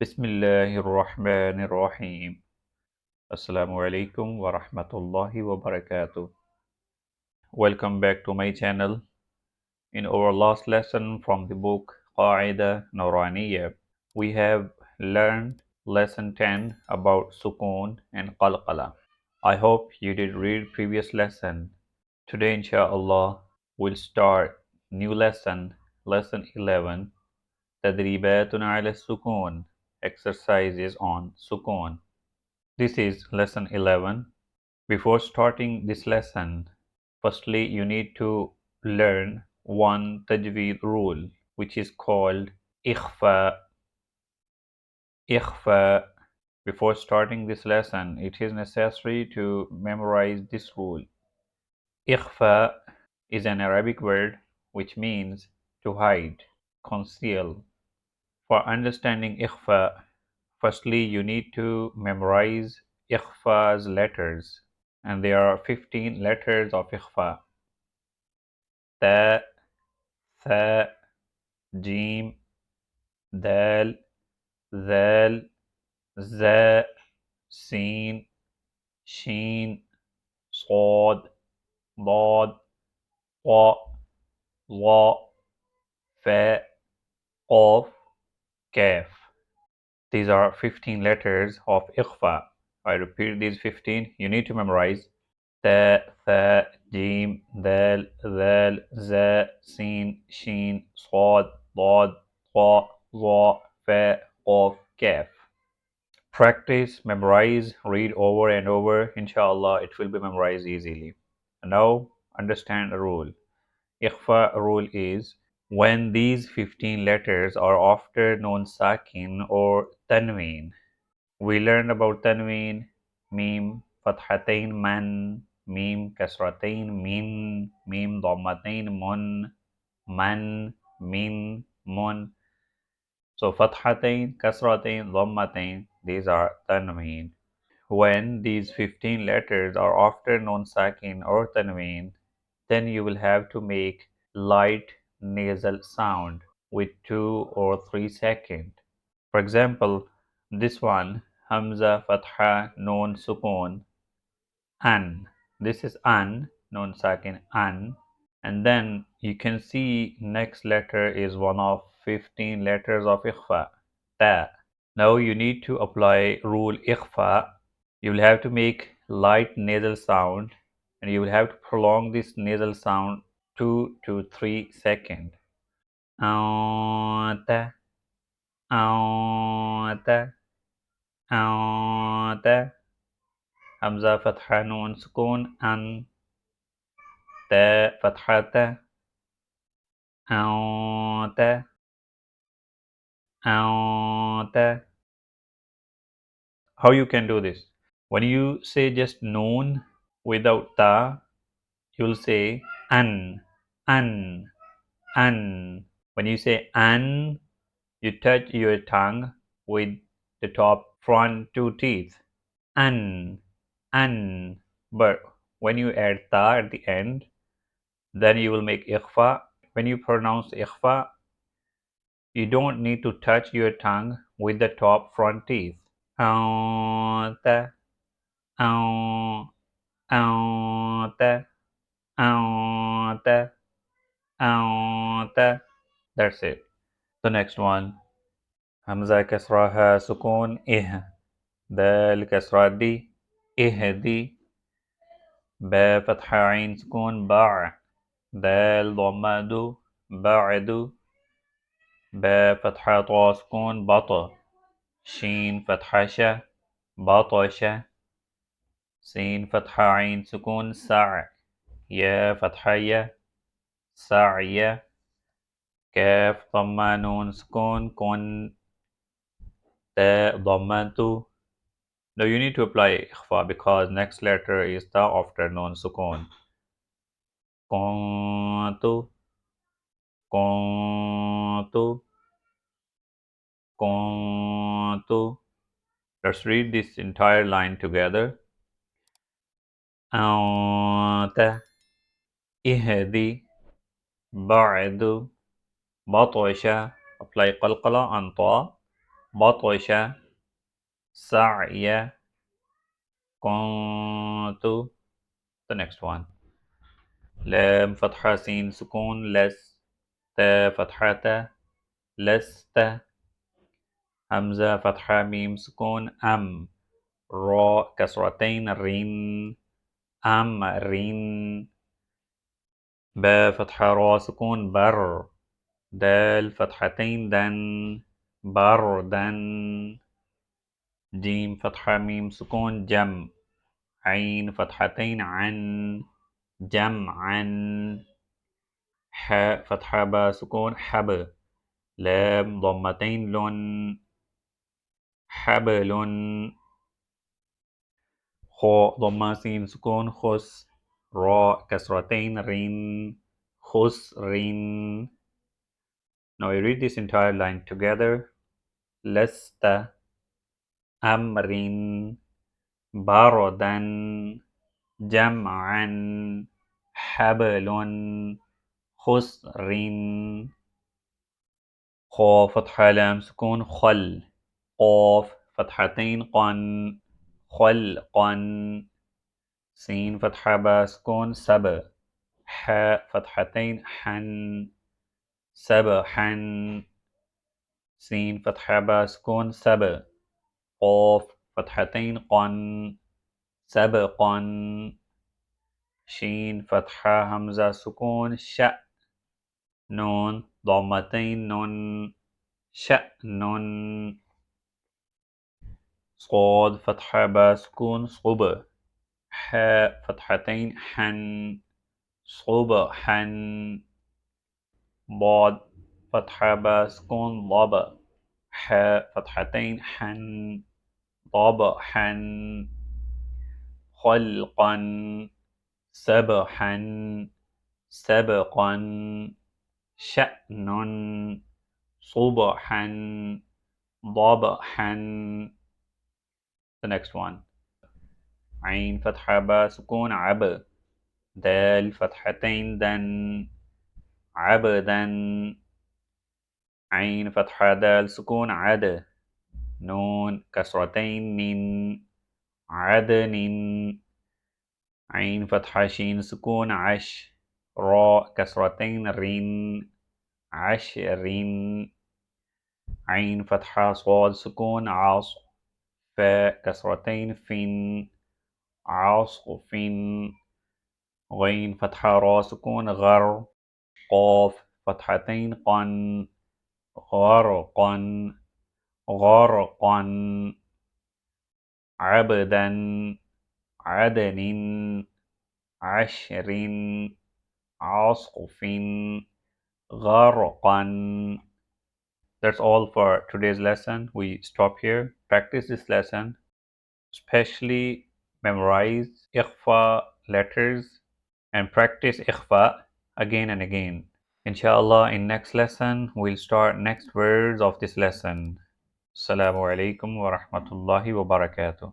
Bismillahirrahmanirrahim. Assalamu alaikum wa rahmatullahi wa barakatuh. Welcome back to my channel. In our last lesson from the book Qaida Nuraniyah, we have learned lesson 10 about sukoon and qalqala. I hope you did read previous lesson. Today inshallah we'll start new lesson, lesson 11, Tadribatun ala sukoon, exercises on sukoon. This is lesson 11. Before starting this lesson, firstly you need to learn one Tajweed rule which is called Ikhfaa. Ikhfaa. Before starting this lesson, it is necessary to memorize this rule. Ikhfaa is an Arabic word which means to hide, conceal. For understanding Ikhfaa, firstly you need to memorize Ikhfaa's letters. And there are 15 letters of Ikhfa. Ta, Tha, Jim, Dal, Zal, Za, Sin, Shin, Sod, Dod, Wa, Wa, Fa, Qaf, Kaf. These are 15 letters of Ikhfa. I repeat these 15. You need to memorize Ta, Tha, Jim, Dal, Zal, Za, Sin, Shin, Sod, Dod, Qa, Za, Fa, Qaf, Kaf. Practice, memorize, read over and over. Inshallah, it will be memorized easily. Now, understand a rule. Ikhfa rule is when these 15 letters are after nun sakin or tanween. We learned about tanween, mim, fathatain man, mim kasratain min, mim dhammatain mun, man, min, mun. So fathatain, kasratain, dhammatain, these are tanween. When these 15 letters are after nun sakin or tanween, then you will have to make light nasal sound with 2 or 3 seconds. For example, this one, Hamza, Fatha, Noon, Sukun, An. This is An, Noon Sakin, An. And then you can see next letter is one of 15 letters of Ikhfa, Ta. Now you need to apply rule Ikhfa. You will have to make light nasal sound and you will have to prolong this nasal sound 2 to 3 seconds. Ta, ta. Ta, Hamza Fatha Noon Sukun An, Ta Fatha Ta, Ta, Ta. How you can do this? When you say just Noon without Ta, you'll say An, An, An. When you say An, you touch your tongue with the top front 2 teeth. An, An. But when you add Ta at the end, then you will make Ikhfa. When you pronounce Ikhfa, you don't need to touch your tongue with the top front teeth. Ta, ta, ta, ta. That's it. The next one. Hamza kasra ha sukun ih. Dal kasra di. Ihdi. Ba fatha ain sukun ba'. Dal dhamma du. Ba'du. با فتحة طا سكون بطا شين فتحة شا بطشة سين فتحة عين سكون سع يا فتحة يا سعي كاف ضمة نون سكون كن تاء ضمة. Now you need to apply إخفاء because next letter is ta after nun sukun. كنت كنت كنت. Let's read this entire line together. أنت اهدي بعد بطش. Apply قلقلة on طا. بطش سعي كنت. The next one. لام فتحة سين سكون لس. تا فتحة لست. همزة فتحة ميم سكون أم. را كسرتين رين أم رين. با فتحة را سكون بر. دال فتحتين دن بردن. جيم فتحة ميم سكون جم. عين فتحتين عن جمعا. حاء فتحة با سكون حب. لام ضمتين لن حبل. خاء ضمة سين سكون خس. راء كسرتين رين خسر. Now we read this entire line together. لست أمر بردا جمعا حبل خسر. خا فتحة لام سكون خل. قاف فتحتين قن خلقا. سين فتحة با سكون سب. حاء فتحتين حن سبحا. سين فتحة با سكون سب. قاف فتحتين قن سبقا. شين فتحة همزة سكون شأ. نون ضمتين نون شأن. صاد فتحة با سكون صب. حاء فتحتين حن صبحا. ضاد فتحة با سكون ضب. حاء فتحتين حن ضبحا. خلقا سبحا سبقا. شأن صبحا ضبحا. The next one. عين فتحة با سكون عب. دال فتحتين دن عبدا. عين فتحة دال سكون عد. نون كسرتين نين عدن. عين فتحة شين سكون عش. راء كسرتين رين عشر. عين فتحة صاد سكون عص. فاء كسرتين فين عصف. غين فتحة را سكون غر. قاف فتحتين قن غرقا غرقا. عبدا عدن عشر عصف غرقا. That's all for today's lesson. We stop here. Practice this lesson. Especially memorize Ikhfaa letters and practice Ikhfaa again and again. Inshallah, in next lesson, we'll start next words of this lesson. Assalamu alaikum wa rahmatullahi wa barakatuh.